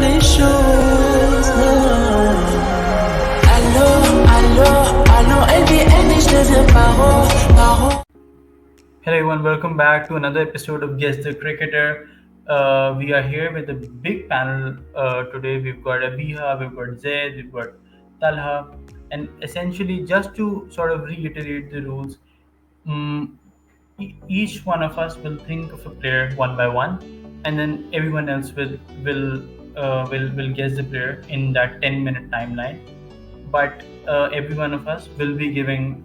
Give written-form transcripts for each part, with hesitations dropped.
les choses. Allô, allô, allô, LBN, je deviens paro. Hello everyone, welcome back to another episode of Guess the Cricketer. We are here with a big panel today. We've got Abiha, we've got Zaid, we've got Talha, and essentially just to sort of reiterate the rules, um, each one of us will think of a player one by one, and then everyone else will guess the player in that 10-minute timeline. But every one of us will be giving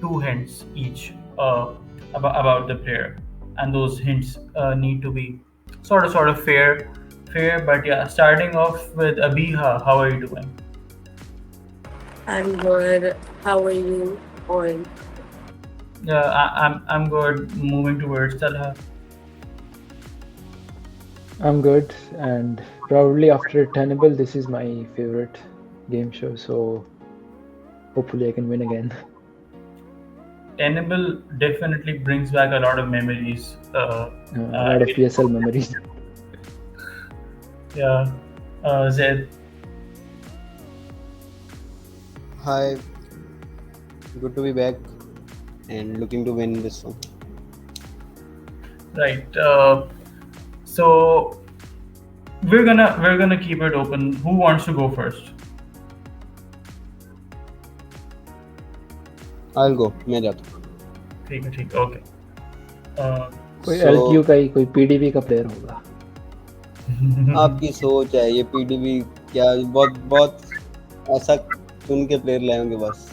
two hints each about the player, and those hints need to be sort of fair. But yeah, starting off with Abiha, how are you doing? I'm good. How are you all? Yeah, I'm good. Moving towards Talha. I'm good, and probably after Tenable, this is my favorite game show, so hopefully I can win again. Tenable definitely brings back a lot of memories. A lot of PSL memories. Yeah, Zed. Hi, good to be back and looking to win this one. Right. So we're gonna keep it open. Who wants to go first? I'll go. मैं जाता हूँ. ठीक है okay. कोई So, LTU का ही कोई PDB का player होगा. आपकी सोच है ये PDB क्या बहुत बहुत ऐसा चुन के प्लेयर लाए होंगे बस.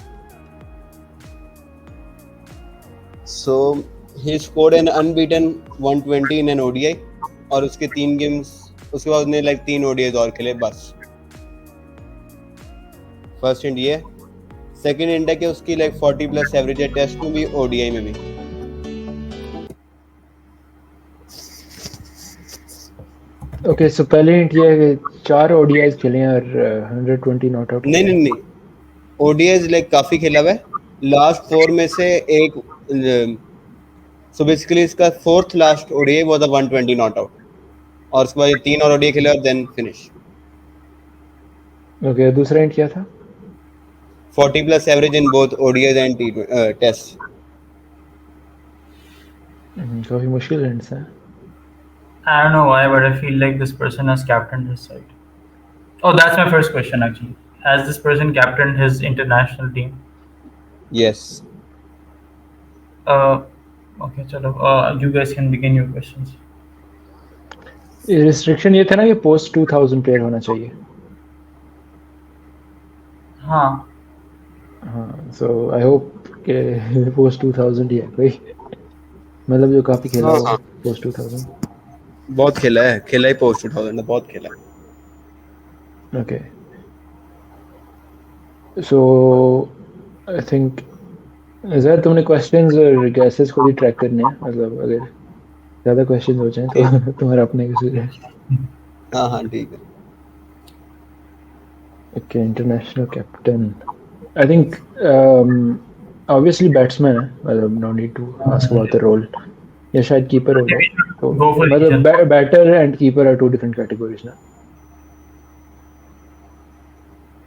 So he scored an unbeaten 120 in an ODI और उसके 3 गेम्स उसके बाद उसने लाइक 3 ODIs और खेले बस. फर्स्ट हिंट ये. सेकंड हिंट है कि उसकी लाइक 40 प्लस एवरेज है टेस्ट में भी ODI में भी. Okay, so पहले हिंट ये है कि 4 ODIs खेले हैं और 120 नॉट आउट. नहीं ODIs लाइक काफी खेला हुआ है. लास्ट 4 में से एक सो बेसिकली इसका fourth last ODI was a 120 not out और उसके बाद ये 3 और ODI खेले और देन फिनिश. ओके, दूसरा हिंट क्या था? 40 plus average in both ODIs and test. काफी मुश्किल हिंट्स हैं. I don't know why, but I feel like this person has captained his side. Oh, that's my first question actually. Has this person captained his international team? Yes. Okay, चलो. You guys can begin your questions. Restriction ये था ना कि post 2000 player होना चाहिए. हाँ. हाँ, so I hope कि पोस्ट 2000 ही है कोई, मतलब जो काफी खेला हुआ है पोस्ट 2000. बहुत खेला ही पोस्ट 2000 बहुत खेला. Okay. So I think ज़रा तुमने क्वेश्चंस और गैसेस को भी ट्रैक करने हैं, मतलब अगर ज़्यादा क्वेश्चंस हो जाएं तो तुम्हारा अपने किसी है. हाँ ठीक है. Okay, international captain. I think obviously batsman है, मतलब no need to ask about the role. या शायद कीपर होगा. तो Go for मतलब batter and keeper are two different categories ना.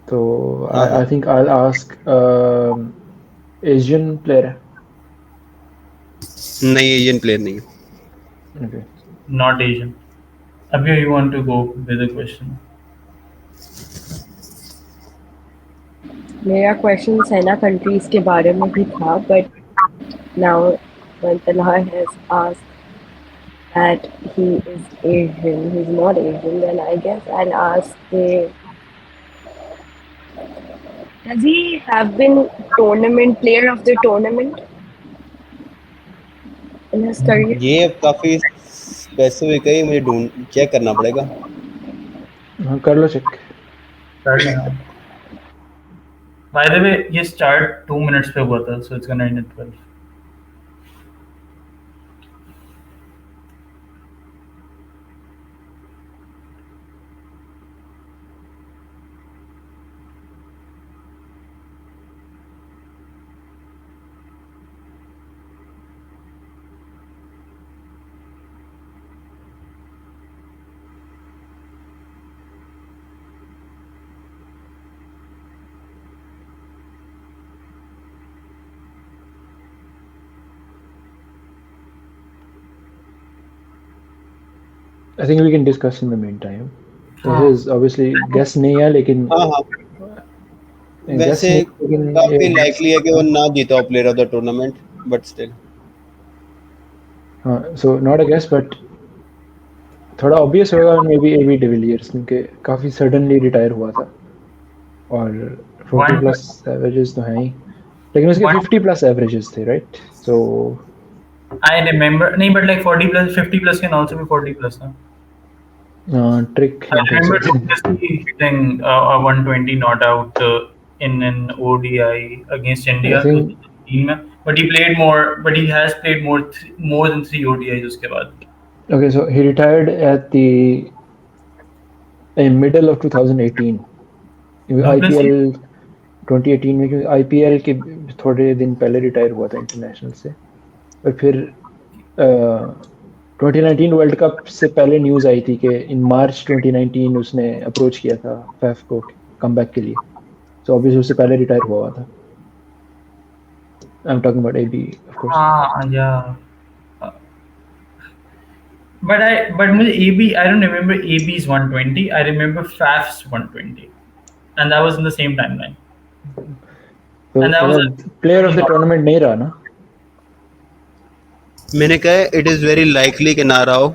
तो I think I'll ask Asian player है. नहीं एशियन प्लेयर नहीं है. Okay. Not Asian. Abhi, you want to go with the question? मेरा क्वेश्चन सेना कंट्रीज के बारे में भी था, but now when Talha has asked that he is Asian, he's not Asian, then I guess I'll ask does he have been tournament player of the tournament in his career? ये काफी specific है, मुझे ढूंढ check करना पड़ेगा. हाँ कर लो check. कर लेना. By the way, ये start 2 minutes पे हुआ था, so it's gonna end at 12. I think we can discuss in the meantime. This हाँ. is obviously guess नहीं है लेकिन हाँ हाँ guess वैसे नहीं है, लेकिन काफी ये लाइकली है कि वो ना जीता हो player of the tournament but still हाँ so not a guess but थोड़ा obvious होगा मे बी एबी डिविलियर्स क्योंकि काफी सडनली रिटायर हुआ था और 40 प्लस एवरेजेस तो हैं ही लेकिन उसके 50 प्लस एवरेजेस थे राइट so I remember, नहीं, but like 40 plus, 50 plus can also be 40 plus. Huh? trick I remember Duplessis hitting a 120 not out in an ODI against India. I think- 2017 में, but he played more. But he has played more than 3 ODIs उसके बाद. Okay, so he retired at the in middle of 2018. IPL 2018 में क्योंकि IPL के थोड़े दिन पहले retire हुआ था इंटरनेशनल से और फिर 2019 वर्ल्ड कप से पहले न्यूज़ आई थी कि इन मार्च 2019 उसने अप्रोच किया था फैफ को कमबैक के लिए सो ऑब्वियसली उससे पहले रिटायर हुआ था I am talking about AB of course हाँ, yeah. But मुझे AB, I don't remember AB's 120. I remember Faf's 120, and that was in the same timeline. तो And that was player of the tournament नहीं रहा ना मैंने कहा it is very likely कि ना रहा हो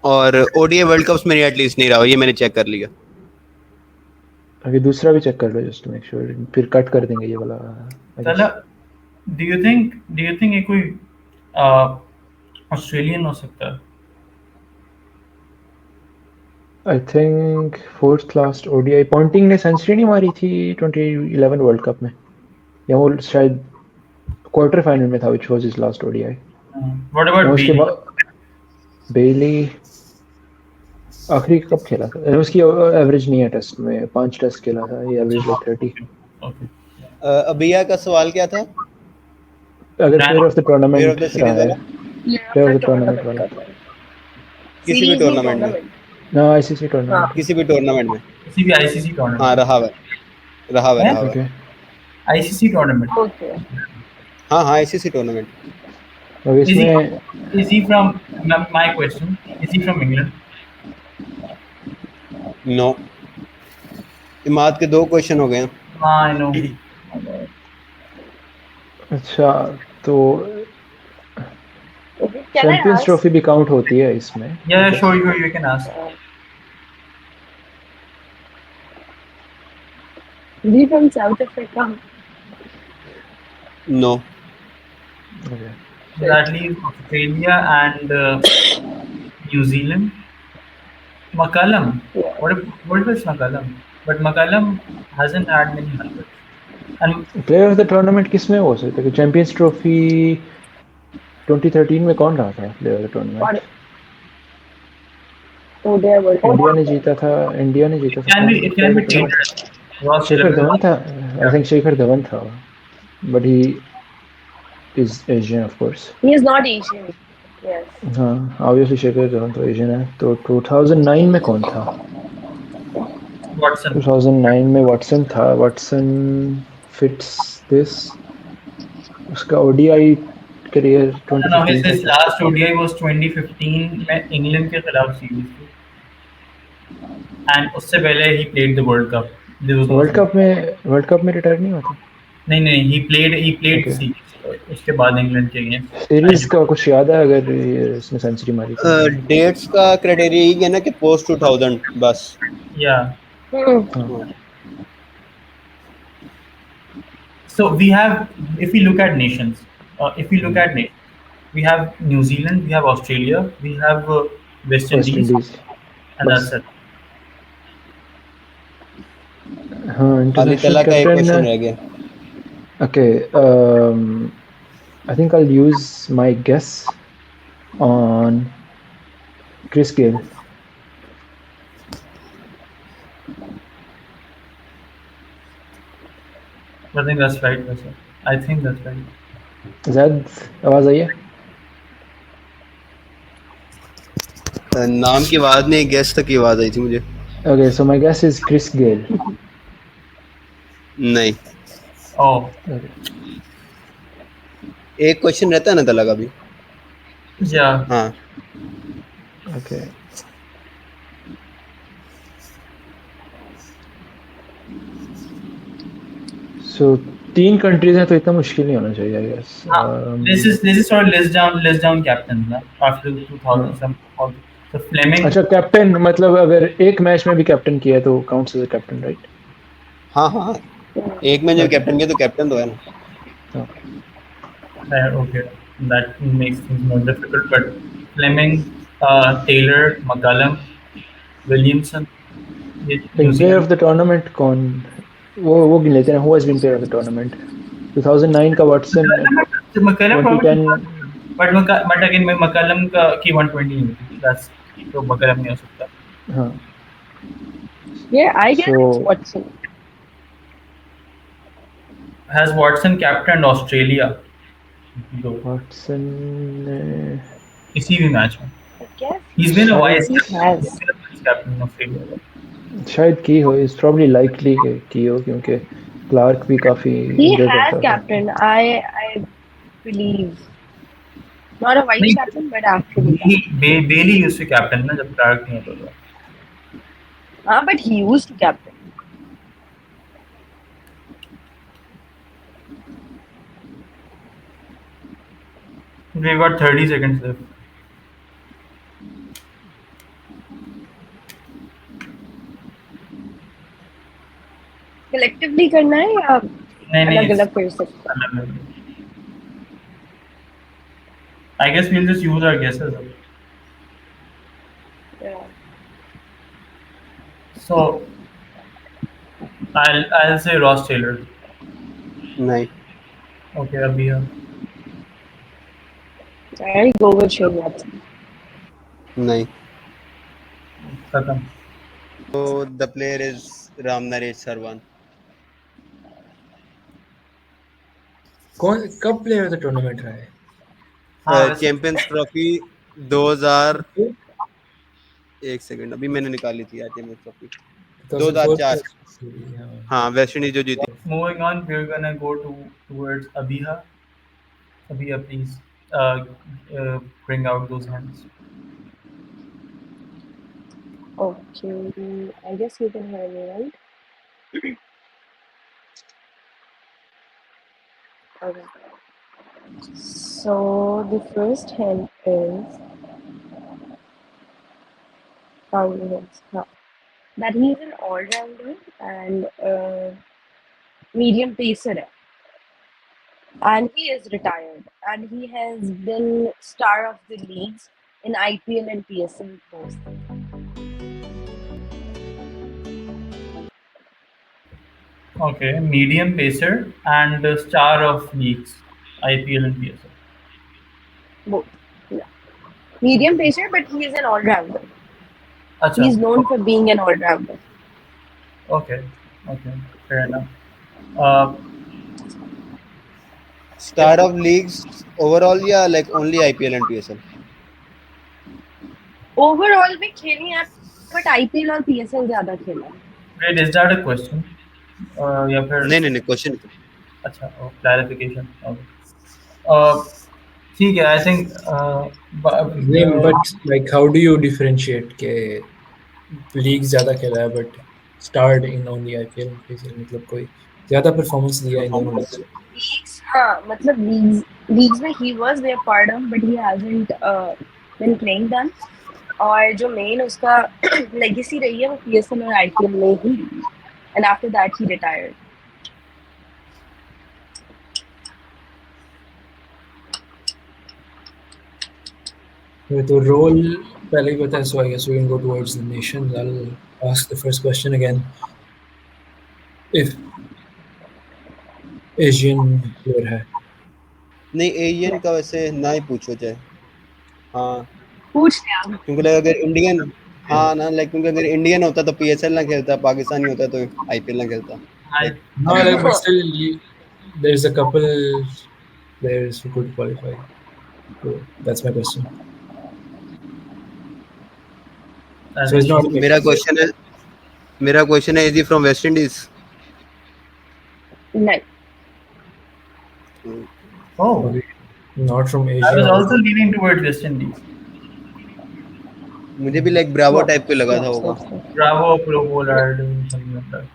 और ओडीआई वर्ल्ड कप्स में एटलीस्ट नहीं रहा हो ये मैंने चेक कर लिया अभी दूसरा भी चेक कर लो जस्ट टू मेक श्योर फिर कट कर देंगे ये वाला I guess. तला, do you think ये कोई ऑस्ट्रेलियन हो सकता है? I think fourth last ODI Ponting ने सेंचुरी नहीं मारी थी 2011 वर्ल्ड कप में या वो शायद क्वार्टर फाइनल में था which was his last ODI What about उसके Bailey? बाद बेली आखिरी कब खेला था उसकी एवरेज नहीं है टेस्ट में 5 टेस्ट खेला था ये एवरेज लाइक 30 Okay. अबिया का सवाल क्या था अगर player of the player of tournament the series वाला प्लेयर ऑफ द टूर्नामेंट वाला किसी भी टूर्नामेंट में ना आईसीसी टूर्नामेंट किसी भी टूर्नामेंट में किसी भी ICC tournament. हाँ रहा हुआ ओके ICC tournament. Okay. हाँ आईसीसी टूर्नामेंट अब Is इसमें he from? My question. Is he from England? No Imad के 2 क्वेश्चन हो गए हैं I know. अच्छा तो Okay. Can I champions ask? Trophy भी काउंट होती है इसमें Yeah, sure. You can ask. Is he from South Africa? No Okay. So that leaves Australia and New Zealand. McCullum. Yeah. What is McCullum? But McCullum hasn't had many hundreds. And player of the tournament किसमें हो सकता है champions trophy 2013 में कौन रहा था player of the tournament ODI World Cup. India ने जीता था it can be dangerous. Ross Shekhar Taylor. Dhawan था आई थिंक शेखर धवन था but he is Asian of course He is not Asian. Yes. हाँ ऑब्वियसली शेखर धवन तो एशियन है तो 2009 में कौन था Watson. 2009 में वाटसन था वाटसन फिट्स दिस उसका ODI career No, his 2015 last ODI was 2015 में इंग्लैंड के खिलाफ सीरीज थी. And उससे पहले he played the World Cup. There was no- world cup में रिटायर नहीं हुआ था नहीं, he played Okay. series. उसके बाद इंग्लैंड के अगेंस्ट. सीरीज का कुछ याद है अगर ये इसने सेंचुरी मारी थी डेट्स का क्राइटेरिया यही है ना कि पोस्ट 2000 बस Yeah. Hmm. So we have, if we look at nations, we have New Zealand, we have Australia, we have West west Indies, Indies and that's it. हाँ अली तला का एक क्वेश्चन इंटरनेशनल रह गया okay I think I'll use my guess on Chris Gayle I think that's right. I think that's right. ज़ैद आवाज़ आई है नाम की आवाज नहीं गेस तक की आवाज आई थी मुझे okay so my guess is Chris Gayle नहीं Oh, okay. एक क्वेश्चन रहता है ना तला का भी yeah. हाँ Okay. So 3 कंट्रीज हैं तो इतना मुश्किल नहीं होना चाहिए I guess. This is sort of list down captains ना after 2000 some so Fleming. अच्छा कैप्टन मतलब अगर एक मैच में भी कैप्टन किया है तो counts as a captain right. हाँ एक में जो कैप्टन किया तो कैप्टन तो है ना. Okay, that makes things more difficult. But Fleming, Taylor, McCallum, Williamson. Player of the tournament कौन वो गिन लेते हैं. Who has been player of the tournament 2009 का Watson. McCallum 2010 but again McCallum का की 120 नहीं थी. That's तो McCallum नहीं हो सकता. हाँ. Yeah, I guess it's Watson. Has Watson captained Australia? Watson इसी भी मैच में. I guess He's been a vice he has. captain of Australia. शायद की हो. इज प्रोबब्ली लाइकली की हो क्योंकि क्लार्क भी काफी He enjoy has करता था. captain. I believe. Not a vice नहीं, captain, but actually. Bailey used to captain ना जब Clark नहीं होता था. But he used to captain. We've got 30 seconds left. Collectively करना है या नहीं अलग-अलग कर सकते हैं? I guess we'll just use our guesses. Yeah. So I'll say Ross Taylor. नहीं. Okay, अभी है. I'll go with Shane Watson. नहीं. खत्म. So the player is Ramnaresh Sarwan. कौन कब प्लेयर ऑफ द टूर्नामेंट रहा है? Champions trophy 2000. एक सेकंड अभी मैंने निकाली थी यार चैंपियंस ट्रॉफी 2004. हाँ वेस्ट इंडीज जो जीती. Moving on, we're gonna go towards Abhiha. Abhiha, please bring out those hands. Okay, I guess you can hear me, right? Okay. So the first hint is that he is an all-rounder and medium pacer hai. And he is retired and he has been star of the leagues in IPL and PSL both. Okay, medium pacer and the star of leagues, IPL and PSL. Both. Yeah. Medium pacer, but he is an all-rounder. Achha. He's known for being an all-rounder. Okay, fair enough. Star of leagues overall या like only IPL and PSL? Overall भी खेली है, but IPL और PSL ज़्यादा खेला है. Wait, is that a question? या फिर नहीं क्वेश्चन. अच्छा, clarification. Okay. ठीक है, I think. But like, how do you differentiate के league ज़्यादा खेला है but starred in only IPL and PSL? मतलब कोई ज़्यादा performance दिया है इन दोनों में? Leagues, हाँ, मतलब leagues में he was their part of, but he hasn't been playing them. और जो main उसका legacy रही है वो PSL और IPL में ही. And after that he retired. तो role पहले ही बताया, so I guess we can go towards the nations. I'll ask the first question again. If Asian player है? नहीं एशियन का वैसे ना ही पूछो चाहे. हाँ पूछ लिया. क्योंकि अगर इंडियन हाँ ना लाइक क्योंकि अगर इंडियन होता तो PSL ना खेलता, पाकिस्तानी होता तो IPL ना खेलता. No, like, but still, there's a couple players who could qualify. So that's my question. So it's not. मेरा क्वेश्चन है, is he from West Indies? नहीं. Oh, Not from Asia. I was also leaning towards West Indies. मुझे भी like Bravo type पे लगा था होगा. Bravo, Pro Pollard, something like that.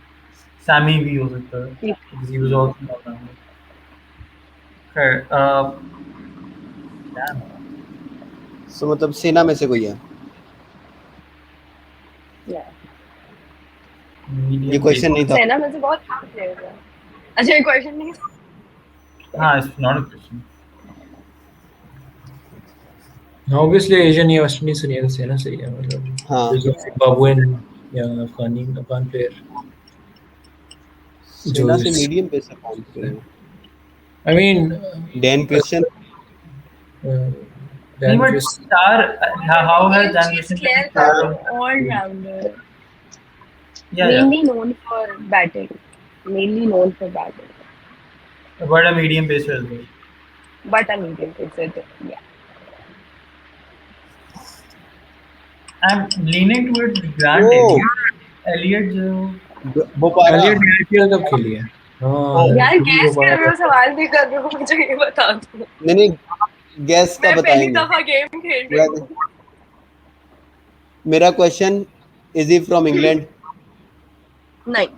Sammy भी हो सकता है because he was also an all-rounder. खैर damn. सो मतलब सेना में से कोई है। Yeah. ये Medium क्वेश्चन नहीं था। सेना में से बहुत कम players हैं। अच्छा ये क्वेश्चन नहीं था। हाँ, it's not a question. Obviously Asian या वेस्ट इंडीज से नहीं है तो सेना सही है मतलब हाँ। जिम्बाब्वेन या अफगान प्लेयर सेना जो से मीडियम पे से कौन थे? I mean Dan Christian. नहीं, but star. How has Dan Chase Christian Clare been का star of? all-rounder. Yeah, Mainly known for batting. Mainly known for batting. but a medium pacer as well. But a medium pacer. Yeah. I'm leaning towards Grant Oh. Elliott जो Bopara. Elliott IPL कब खेली है? हाँ यार खुद ही gas Bopara कर रहे हो सवाल भी कर रहे हो मुझे ये बता दो। नहीं गैस का मैं पहली बताएंगे। दफा गेम खेल रही हूँ। मेरा question is he from England? नहीं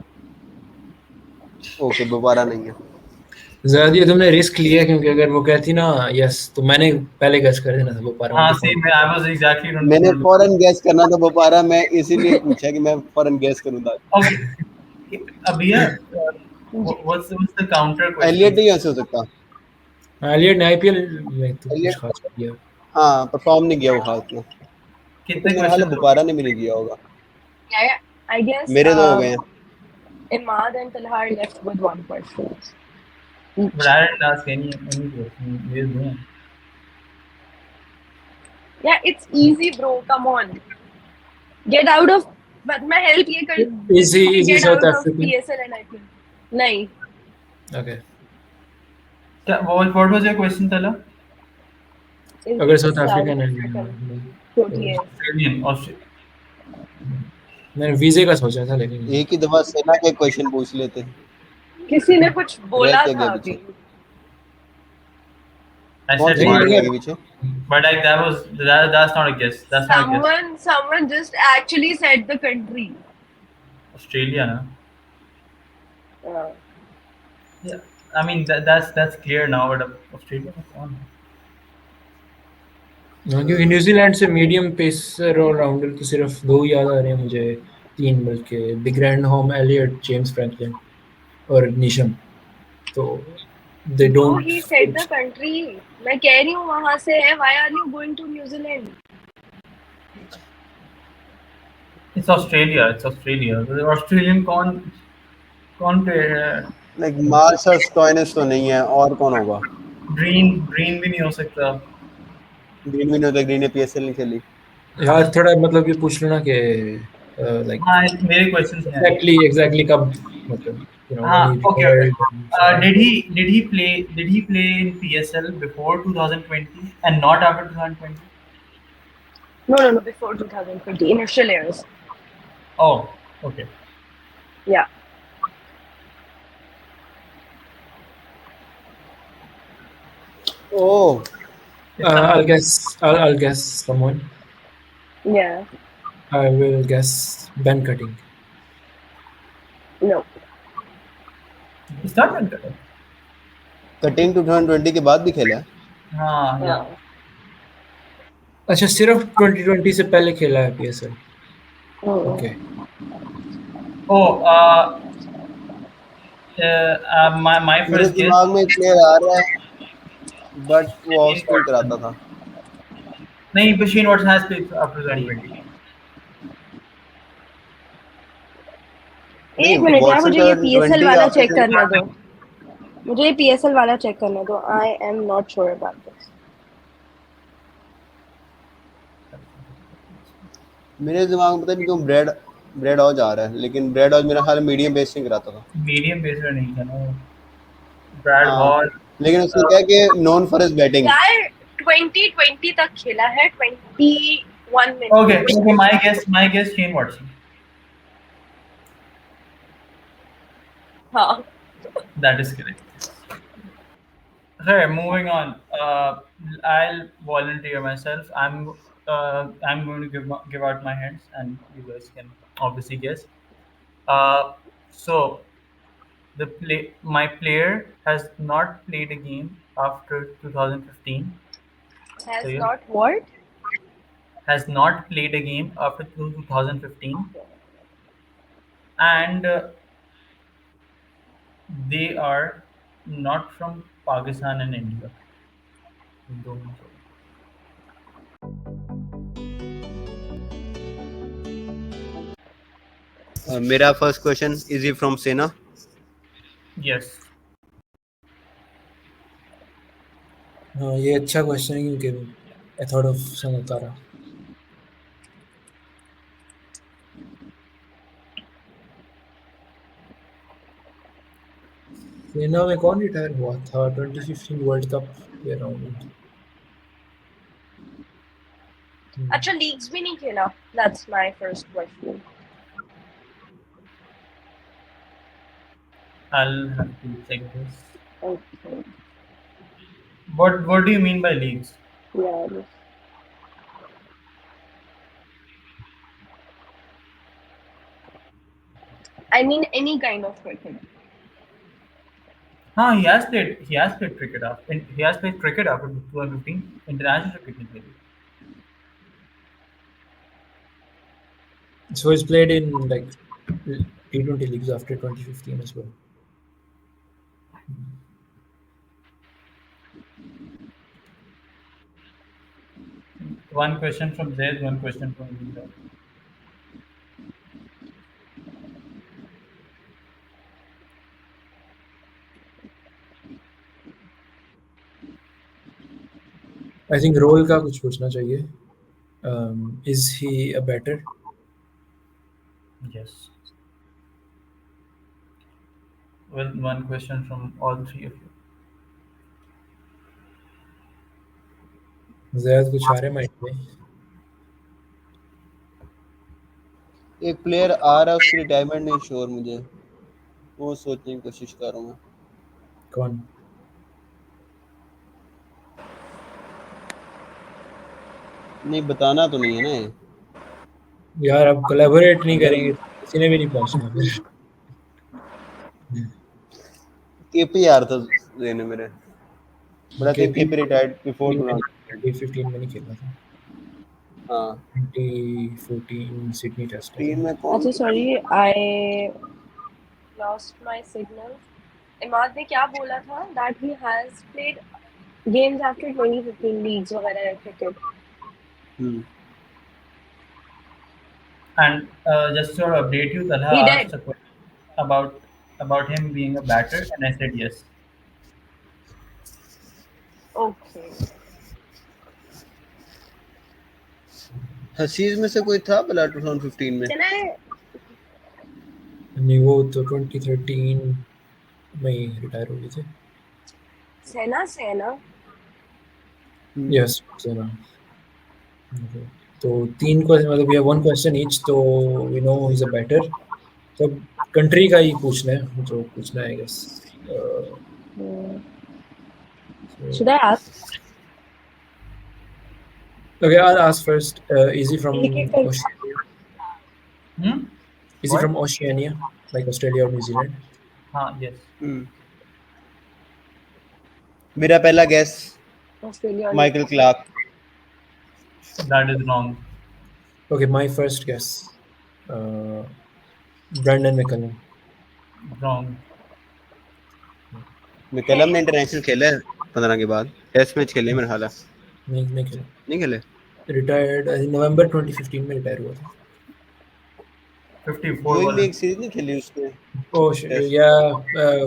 ओके बोपारा नहीं है। ज्यादा ये तुमने रिस्क लिया क्योंकि अगर वो कहती ना यस तो मैंने पहले गेस कर देना था बोपारा हाँ वाली same I was exactly मैंने फॉरेन गैस करना था बोपारा, मैं इसीलिए पूछा कि मैं फॉरेन गैस करूँ था। Okay, अभी what's the counter question? Elliot ही ऐसे हो सकता। एलियट ने आईपीएल में तो कुछ एलियट खास किया। हाँ परफॉर्म नहीं किया वो खास में। कितने मेरा हाल क्वेश्चन बोपारा ने भी नहीं किया होगा। Yeah, I guess मेरे दो हो गए हैं। Imad and Talhar left with one person. but I didn't ask any question. There's no. Yeah, it's easy bro, come on. Get out of but मैं help ये कर Is he get South out of African? PSL and IPL. नहीं Okay. What was your question Tala? अगर south African है Totally. Australian. मैंने वीजे का सोचा था लेकिन एक ही दफा सेना के क्वेश्चन पूछ लेते। किसी ने कुछ बोला क्या था गया अभी। पीछे? I कौन said सी टीम Mark, है पीछे? but like that's not a guess. That's not a guess. Someone just actually said the country. Australia, na? Yeah, I mean that's clear now. But Australia, कौन है? हाँ क्योंकि न्यूजीलैंड से medium pacer और rounder तो सिर्फ दो याद आ रहे हैं मुझे, तीन बल्कि बिग रैंडहोम, एलियट, जेम्स फ्रैंकलिन और निशम। तो they No, don't he said the country. मैं कह रही हूँ वहाँ से है. Why are you going to New Zealand? It's Australia. It's Australia. The Australian कौन player है? लाइक मार्शल स्टोइनिस तो नहीं है, और कौन होगा? Green भी नहीं हो सकता. ग्रीन भी नहीं होता, ग्रीन ने पीएसएल नहीं खेली। यार थोड़ा मतलब ये पूछ लो ना कि like हाँ मेरे questions हैं. exactly कब मतलब you know when हाँ he okay. retired. Did he play in PSL before 2020 and not after 2020? No, before 2020, initial years. Oh, okay. Yeah. Oh, I'll guess someone. Yeah. I will guess Ben Cutting. No. It's not been good. Cutting 2020 के बाद भी खेला है। हाँ yeah. अच्छा सिर्फ 2020 से पहले खेला है पीएसएल। ओके। Oh, my मेरे first guess. दिमाग में एक प्लेयर आ रहा है बट वो ऑफ स्पिन कराता था। नहीं, Shane Watson has played after 2020. एक मिनट यार, मुझे ये पीएसएल वाला चेक करने दो. मुझे ये पीएसएल वाला चेक करने दो. I am not sure about this. मेरे दिमाग में पता नहीं क्यों ब्रेड ऑज आ रहा है, लेकिन ब्रेड ऑज मेरा ख्याल मीडियम बेसिंग कराता था। मीडियम बेसर नहीं था ना ब्रैड हॉल, लेकिन उसने क्या कि नोन फॉर हिज बैटिंग। यार 2020 तक खेला है, 21 minute. Okay, my guess Shane Watson. हाँ. That is correct. Okay, moving on. I'll volunteer myself. I'm going to give out my hints, and you guys can obviously guess. So My player has not played a game after 2015. So Has yeah, not what? has not played a game after 2015, and they are not from Pakistan and India. दोनों से. मेरा first question, is he from सेना? Yes. हाँ, ये अच्छा question है क्योंकि I thought of Sangakkara. सेना में कौन रिटायर हुआ था 2015 वर्ल्ड कप के अराउंड? अच्छा, लीग्स भी नहीं खेला. That's my first question. I'll have to check this. Okay. What do you mean by leagues? Yeah. I mean any kind of cricket. He has played cricket after. He has played cricket after 2015 international cricket league. So he's played in like T20 leagues after 2015 as well. One question from Zaid, one question from Linda. I think role का कुछ पूछना चाहिए. Is he a batter? Yes. Well, one question from all three of you. ज़याद कुछ आ रहे mind में? एक player आ रहा है, उसकी रिटायरमेंट नहीं श्योर मुझे, वो सोचने की कोशिश कर रहा हूँ. कौन? नहीं बताना तो नहीं है ना ये. यार अब कोलैबोरेट नहीं करेंगे किसी ने भी नहीं पहुंचना फिर. केपीआर था देने मेरे, but I think KP retired before 2015 में नहीं खेला था. हाँ 2014 सिडनी टेस्ट. टीम में कौन? अच्छा, sorry, I lost my signal. Imad ने क्या बोला था? That he has played games after 2015 leagues वगैरह cricket. And just to update you, Talha He asked did. a question about him being a batter, and I said yes. Okay. हसीज में से कोई था भला 2015 में? Can I? नहीं, वो तो 2013 में ही रिटायर हो गए थे. सेना. यस सेना. तो 3 क्वेश्चन, मतलब वी हैव 1 क्वेश्चन ईच, तो we know he is a batter. तो कंट्री का ही पूछना है जो पूछना है, I guess. Should I ask? Okay, I'll ask first. Is he from एक-एक Oceania? Is he What? from Oceania, like Australia or New Zealand? Yes. मेरा पहला guess Australia. Michael Clarke. That is wrong. Okay, my first guess. Brandon McCullum. Wrong. McCullum ने international खेला है 15 के बाद, test match खेले मेरे ख्याल है. नहीं खेला. नहीं खेले. रिटायर्ड नवंबर 2015 में रिटायर हुआ था. 54 यूएई वाला. में एक सीरीज नहीं खेली उसने. ओह या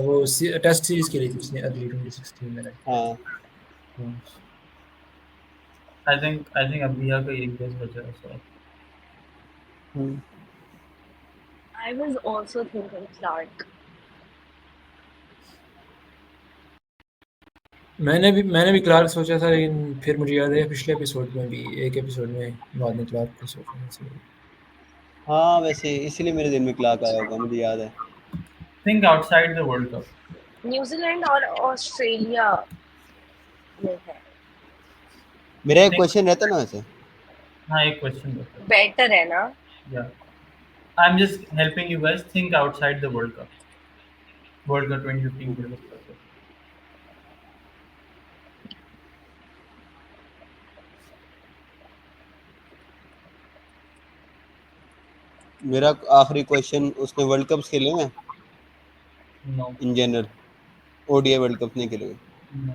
वो टेस्ट सीरीज खेली थी उसने अर्ली 2016 में. हाँ I think अबिया का एक गेस बचा है. So I was also thinking Clark. मैंने भी क्लार्क सोचा था, लेकिन फिर मुझे याद है पिछले एपिसोड में भी एक एपिसोड में बाद में क्लार्क को सोचा. हाँ वैसे इसीलिए मेरे दिल में क्लार्क आया होगा, मुझे याद है. think outside the World Cup. New Zealand और ऑस्ट्रेलिया में है. मेरा एक क्वेश्चन रहता ना वैसे. हाँ, एक क्वेश्चन बता. बेटर है ना? Yeah. I'm just helping you guys think outside the World Cup. World cup 2015 के लिए। मेरा आखिरी क्वेश्चन, उसने वर्ल्ड कप खेले हैं no in general? ODI world cup नहीं खेले हुए? नो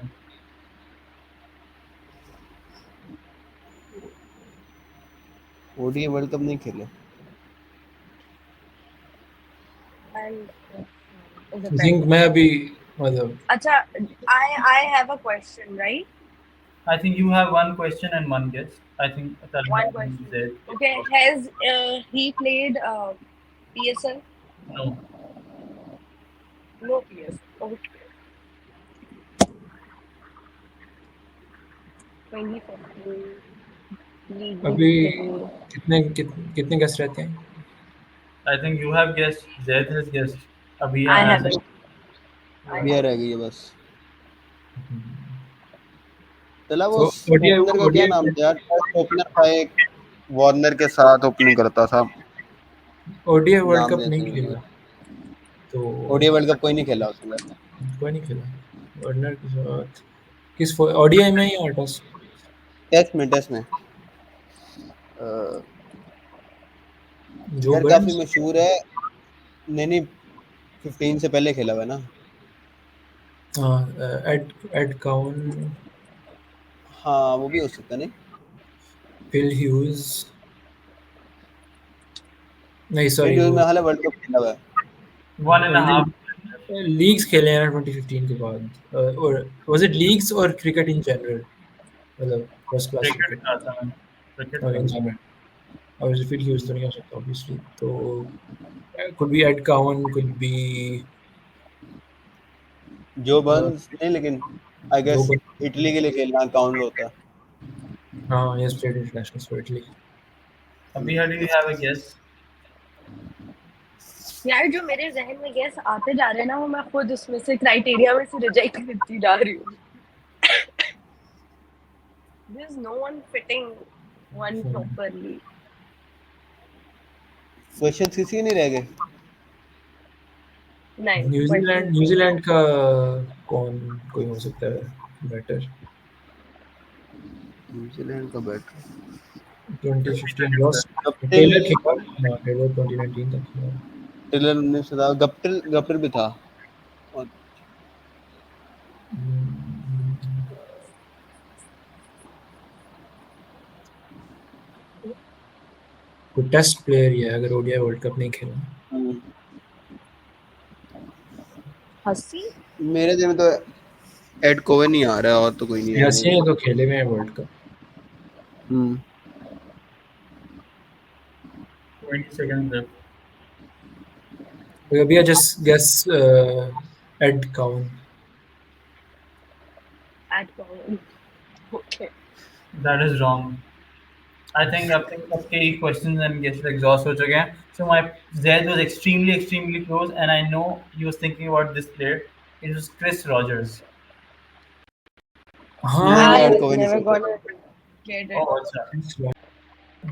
ओडीआई वर्ल्ड कप नहीं खेले। And is a I think better. मैं अभी मतलब Acha, I have a question, right? I think you have one question and one guess. I think Talha One and question. Zaid. Okay, has he played PSL? No. No PSL. Okay. 2015 league भी अभी खेली। कितने guess रहते हैं? I think you have guessed. Zaid has guessed. Abhiya I has. haven't. I अभी haven't. रह गई है बस। चला वो तो ओपनर का क्या नाम था यार? टेस्ट ओपनर था एक, वार्नर के साथ ओपनिंग करता था। ओडीआई वर्ल्ड नाम कप जैसे नहीं खेला तो ओडीआई वर्ल्ड कप कोई नहीं खेला उसमें। कोई नहीं खेला वार्नर के साथ। किस ओडीआई में या टेस्ट? टेस्ट में जो यार काफी बर्न्स मशहूर है। नहीं 15 से पहले खेला हुआ है ना। हाँ एड काउन हाँ वो भी हो सकता है। नहीं फिल ह्यूज नहीं सॉरी फिर वो में हाल वर्ल्ड कप खेला हुआ है। 1.5. लीग्स खेले हैं 2015 के बाद और वाज इट लीग्स और क्रिकेट इन जनरल मतलब फर्स्ट क्लास Cricket क्रिकेट का था मैं. Cricket और का. इन जनरल और फिल ह्यूज तो नहीं हो सकता ऑब्वियसली तो could be Ed Cowan could be Joe Burns नहीं, लेकिन आई जो गेस इटली के लिए खेलना काउंट होता है। हाँ he has played international for Italy Abhiya, do you have a guess? यार जो मेरे जहन में गैस आते जा रहे हैं ना वो मैं खुद उसमें से क्राइटेरिया में से रिजेक्ट करती जा रही हूँ। There's no one fitting one properly. Question किसी नहीं रह गए। नहीं न्यूजीलैंड का कौन कोई हो सकता है बेटर न्यूजीलैंड का बैटर 2015 लॉस गप्टिल। टेलर खेला हाँ टेलर 2019 तक खेला टेलर 19 था। गप्टिल भी था। और कोई टेस्ट प्लेयर ही है अगर ओडीआई वर्ल्ड कप नहीं खेला हंसी मेरे दिन में तो एड कोवन नहीं आ रहा है और तो कोई नहीं है। ऐसे ही तो खेले हुए हैं वर्ल्ड कप 20 seconds left. अभी I just guess Ed Cowan at all. Okay. That is wrong. I think आपके questions and guesses exhaust हो चुके हैं. So my Zaid was extremely close, and I know he was thinking about this player. It was Chris Rogers. हाँ मैं I add was कोवन never नहीं gonna get it. Oh, अच्छा.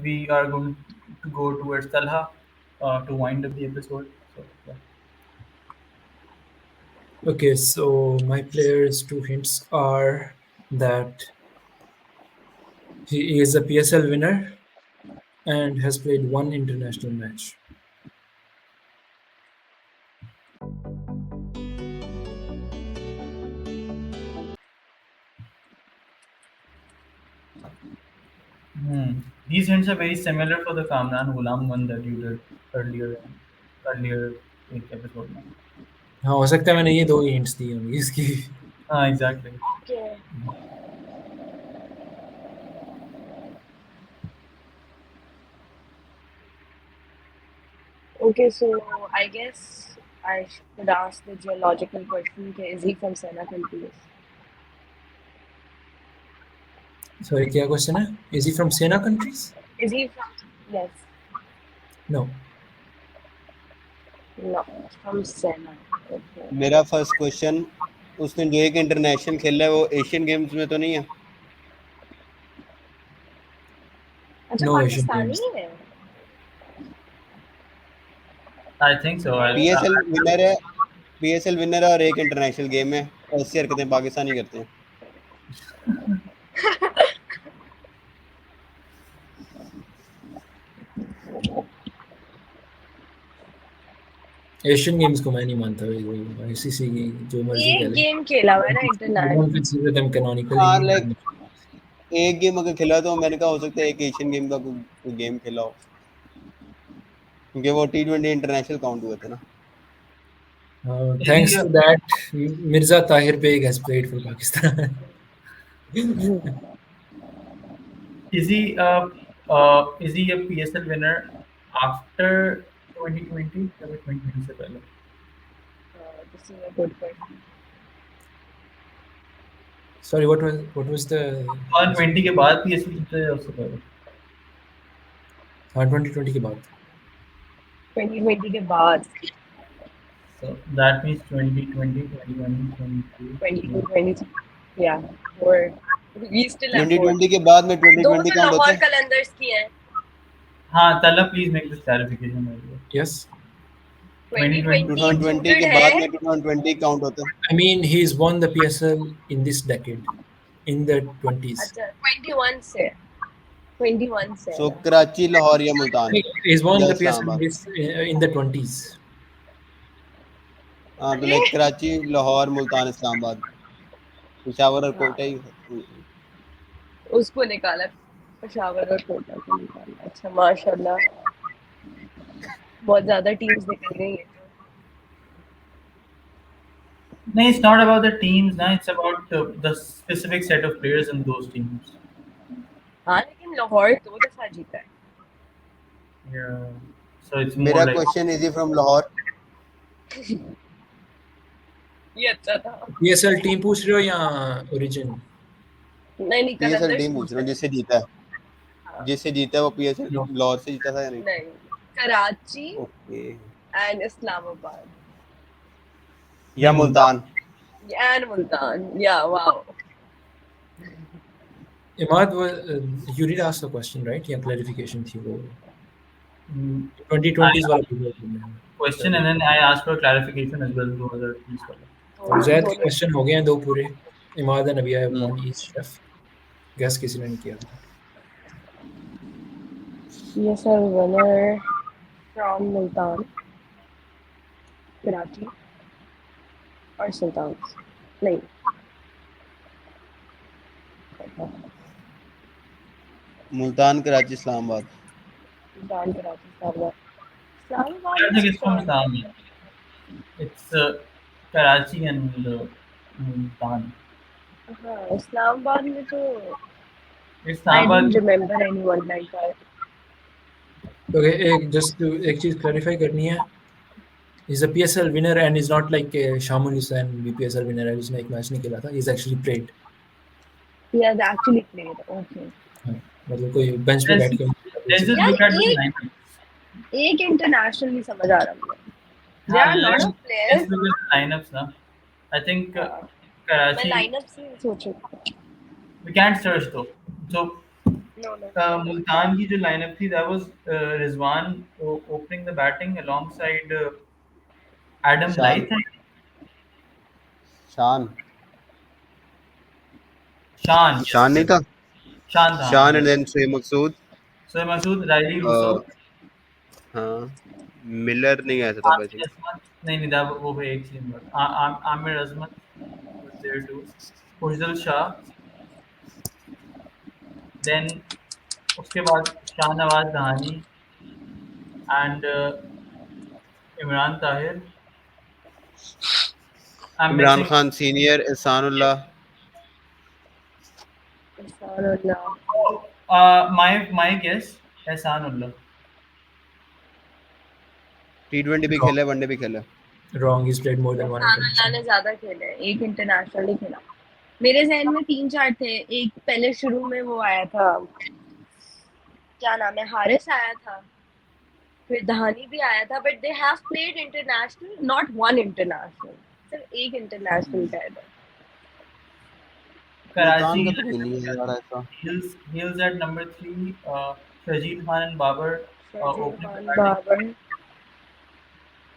We are going to go towards Talha to wind up the episode. So, yeah. Okay, so my players' two hints are that he is a PSL winner and has played one international match. These hints are very similar for the Kamran Ghulam one that you did earlier एक episode में. हाँ हो सकता है मैंने ये दो hints दी होंगी इसकी हाँ, exactly. Okay. Okay, so I guess I should ask the geological question. Okay, is he from Sena countries? Sorry, क्या question है? Is he from Sena countries? Is he from? Yes. No. No, from Sena. Okay. मेरा first question, उसने जो एक international खेला है वो Asian games में तो नहीं है? अच्छा No Asian पाकिस्तानी Games. है? I think so. PSL winner है। PSL विनर है और एक इंटरनेशनल गेम है, ऐसी हरकतें पाकिस्तानी करते हैं। एशियन गेम्स को मैं नहीं मानता भाई, आईसीसी की जो मर्जी एक कह ले, गेम खेला हुआ है ना don't international. consider them canonically. हाँ लाइक एक गेम अगर खेला तो मैंने कहा हो सकता है एक एशियन गेम का कोई गेम खेला हो, क्योंकि वो T20 इंटरनेशनल काउंट हुए थे ना। Thanks to that, Mirza Tahir Beg has played for Pakistan. Is he a PSL winner after 2020 या फिर 2020 से पहले? This is a good question. Sorry, what was the 2020 के बाद PSL जीता या उससे पहले? 2020 के बाद? 2020 के बाद So that means 2020, 2021, 22, 23. Yeah, or we still have 2020 के बाद में दो 2020 तो काउंट होता लाहौर है। कलंदर्स की हैं। हाँ, Tala, please make this clarification. Yes. 2020 2020 के included बाद है। में 2020 काउंट होता है। I mean, he's won the PSL in this decade, in the 20s. अच्छा 21 से 21 से सो कराची, लाहौर या मुल्तान He's won या the PSL Islamabad. in the 20s. हाँ तो लाइक कराची, लाहौर, मुल्तान, इस्लामाबाद, पेशावर और कोयटा ही। उसको निकाला, पेशावर और कोटा को निकाला। अच्छा माशाल्लाह, बहुत ज्यादा टीम्स निकल गई हैं। No, it's not about the teams. No, it's about the specific set of players in those teams. हाँ लेकिन लाहौर 2 दफा जीता है। Yeah. So it's more मेरा like question is from Lahore. ये अच्छा था। PSL टीम पूछ रहे हो या ओरिजिन? नहीं PSL कलंदर्स टीम पूछ रहा हूँ जिससे जीता है, जिससे जीता है वो PSL No. लाहौर से जीता था या नहीं? नहीं, कराची ओके। एंड इस्लामाबाद या मुल्तान। एंड मुल्तान। या wow. Imad, you did ask a question, right? Yeah, clarification थी वो। 2020s वाला पूछा question, and then I asked for clarification as well. 2020 वाला. Zaid के क्वेश्चन हो गए हैं 2 पूरे। इमाद एंड अबिया have Hmm. one each chef. Gas किसी ने नहीं किया। PSL winner from Multan, Karachi और सुल्तान्स। नहीं मुल्तान, कराची, इस्लामाबाद। मुल्तान, कराची, इस्लामाबाद। इस्लामाबाद I think में it's from Islam. It's Karachi and Multan. हाँ इस्लामाबाद में तो I Islamabad. don't remember anyone like that. Okay, एक चीज क्लैरिफाई करनी है। He's a PSL winner and is not like Shamul Hussain भी PSL winner है, उसने एक मैच नहीं खेला था। He's actually played. He has actually played. Okay. मतलब कोई बेंच पे बैठ के Let's just look at the lineup. एक इंटरनेशनल नहीं समझ आ रहा मुझे। There are a lot of players. Let's look at the lineups now. I think मैं Karachi. लाइनअप से सोच रही हूँ। We can't search though. So No. Multan की जो lineup थी, that was Rizwan opening the batting alongside Adam Shan. Lyth. शान Shan नहीं था। था. Shan and then Shoaib Maqsood. So Masood, Riley Russo. हाँ मिलर नहीं आया था Amir Azmat. नहीं था वो भी एक सीन में. Amir Azmat was there too. Ujjwal Shah. Then उसके बाद Shahnawaz Dahani and Imran Tahir. I'm Imran missing. Khan senior, Ehsanullah. My guess Ehsanullah. T20 भी खेला है, वनडे भी खेला है। Wrong, he's played more than one अल्लाह international. ने ज्यादा खेले हैं, एक इंटरनेशनल नहीं खेला। मेरे जहन में 3-4 थे। एक पहले शुरू में वो आया था, क्या नाम है, हारिस आया था, फिर दहानी भी आया था, but they have played international, not one international, सिर्फ एक इंटरनेशनल गए थे। Karachi मुल्तान का तो नहीं है यार ऐसा। Hills at number 3. Shahid Khan and Babar Shahjahan opening Khan, the batting. Babar,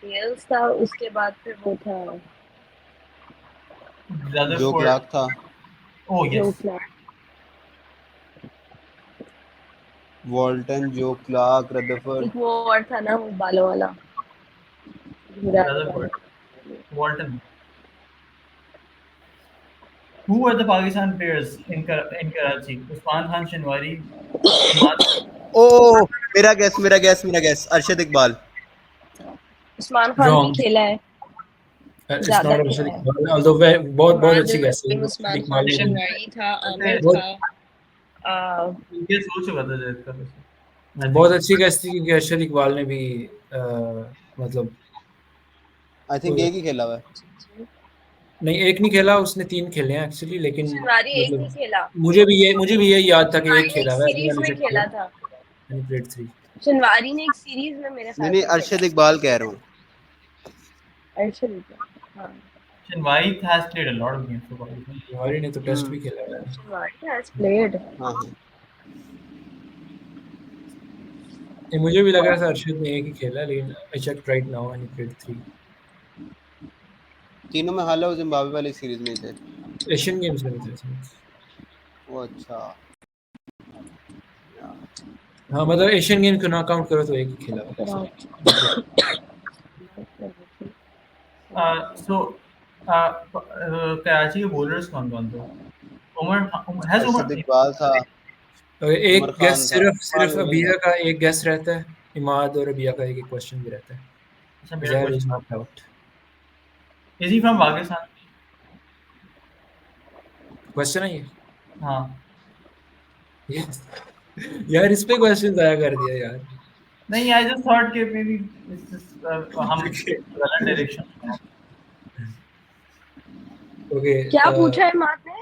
हेल्स था, उसके बाद फिर वो था जो Rutherford. क्लार्क था, Oh जो yes. क्लार्क। वॉल्टन, जो क्लार्क, रदरफोर्ड। एक वो और था ना, वो बालों वाला, भूरा वाला। Rutherford. Walton. Who were the Pakistan players in Karachi? Usman Khan Shinwari, Imad. ओ मेरा गैस अरशद इकबाल। उस्मान खान भी Wrong. खेला है, It's ज्यादा not खेला Arshad है। Iqbal, although बहुत अच्छी guess है। उस्मान इकबाल खान ने भी शिनवारी था, आमिर बहुत था, ये सोच चुका था जैद का वैसे। I think. बहुत अच्छी guess थी क्योंकि अरशद इकबाल ने भी मतलब आई थिंक एक ही खेला हुआ है। नहीं एक नहीं खेला, उसने 3 खेले हैं एक्चुअली, लेकिन शिनवारी एक मतलब ही खेला। मुझे भी यही याद था कि एक शिनवारी ने खेला एक हुआ है। सीरीज में खेला था। मैंने प्लेड 3 शिनवारी ने एक सीरीज में मेरे ख्याल नहीं से अरशद इकबाल कह रहा हूँ। खेला। अर्शद इकबाल, हाँ। Shinwari has played a lot of games for Pakistan. हमारी ने तो टेस्ट भी खेला हुआ है। Shinwari has played. हाँ ये मुझे भी लग रहा था अरशद ने एक ही खेला, लेकिन I check right now and played 3 तीनों में हाल जिम्बाब्वे वाली सीरीज में थे। एशियन गेम्स में थे। वो अच्छा। हाँ मतलब एशियन गेम को ना काउंट करो तो एक ही खेला हुआ है। So, कराची के bowlers कौन थे? Has Umar अरशद इकबाल था, और एक उमर गेस खान था। सिर्फ अबिया का एक गेस रहता है, इमाद और अबिया का एक क्वेश्चन भी रहता है। अच्छा, मेरा Zaid is question. knocked out. Is he from Pakistan? Question है ये? हाँ. Yes. यार इस पे क्वेश्चन आया कर दिया यार। नहीं, I just thought कि maybe it's just हम गलत direction में हैं. Okay. क्या पूछा है मात ने?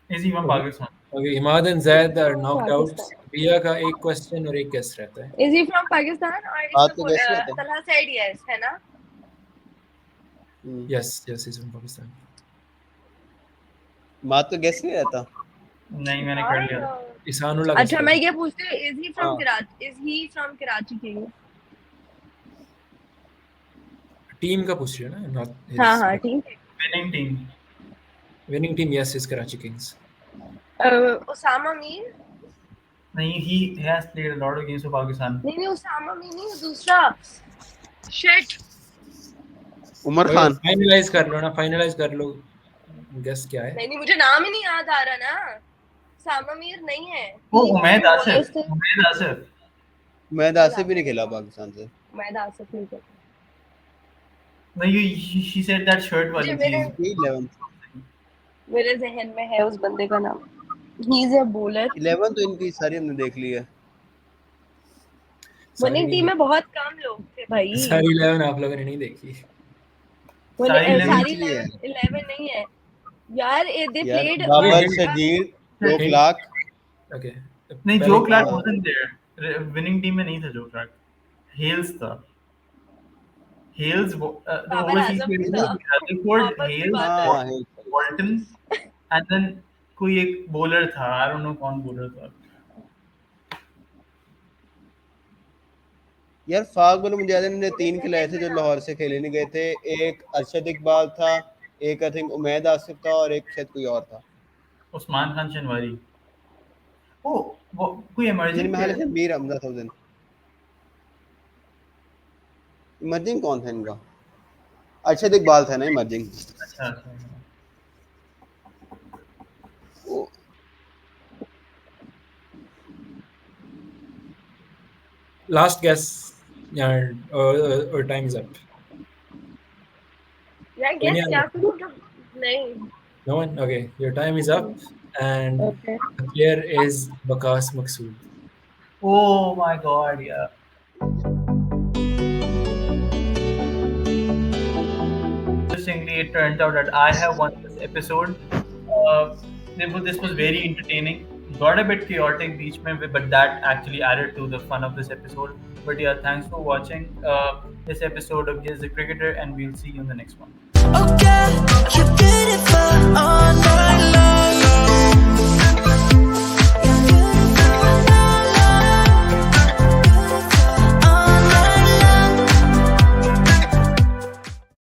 Is he from Pakistan? Okay, Imad and Zaid are knocked out. Pakistan. अबिया का एक क्वेश्चन और एक गेस रहता है। Is he from Pakistan or हाँ, is तो the guess रहता है। Talha said yes, है ना? Yes, he's from Pakistan. मात तो गैस नहीं रहता। नहीं, मैंने कर लिया. इसानुल्लाह अच्छा, guess मैं करो। ये पूछती हूँ, is he from हाँ। Karachi? Is he from Karachi King? Team का पूछ रही हो ना? Not his. हाँ, ठीक है। Winning team. Winning team, yes, is Karachi Kings. Usama Mir? नहीं, he has played a lot of games for Pakistan. नहीं, उसामा मीर नहीं, दूसरा। Shit. उमर खान। फाइनलाइज कर लो गेस क्या है? नहीं, मुझे नाम ही नहीं याद आ रहा ना। उसामा मीर नहीं है। वो उमैद आसिफ. मैं दासे भी नहीं खेला पाकिस्तान से। उमैद आसिफ नहीं खेला। नहीं, she said that shirt वाली थी. 11 मेरे जहन में है उस बंदे का नाम। He is a bowler. 11 तो इनकी सारी हमने देख ली है। विनिंग टीम में बहुत कम लोग थे भाई। सारी 11 आप लोगों ने नहीं देखी। सारी 11 नहीं है यार। They यार played बाबर, शजीर, जो क्लार्क। Okay. नहीं, जो Clark wasn't there. Winning team में नहीं था जो क्लार्क. Hales था. Hales, the overseas players थे. Rutherford, Hales, Walton, and then कोई एक bowler था. I don't know कौन bowler था. यार फाग बोलो, मुझे याद है इन्होंने 3 खिलाए थे जो लाहौर से खेले नहीं गए थे। एक अरशद इकबाल था, एक आई थिंक उमैद आसिफ था और एक शायद कोई और था। उस्मान खान शिनवारी. Oh, वो कोई emerging जिनमें हाल player. है मीर हमजा था उस दिन। इमर्जिंग कौन था इनका? अरशद इकबाल था ना इमर्जिंग। अच्छा. Last guess, or time is up. यार guess क्या करूँ? नहीं. No one? Okay, your time is up, and Okay. the player is Waqas Maqsood. Oh my God, yeah. Interestingly, it turns out that I have won this episode. This was very entertaining. Got a bit chaotic beach mein, but that actually added to the fun of this episode. But yeah, thanks for watching this episode of Guess the Cricketer, and we'll see you in the next one. Okay,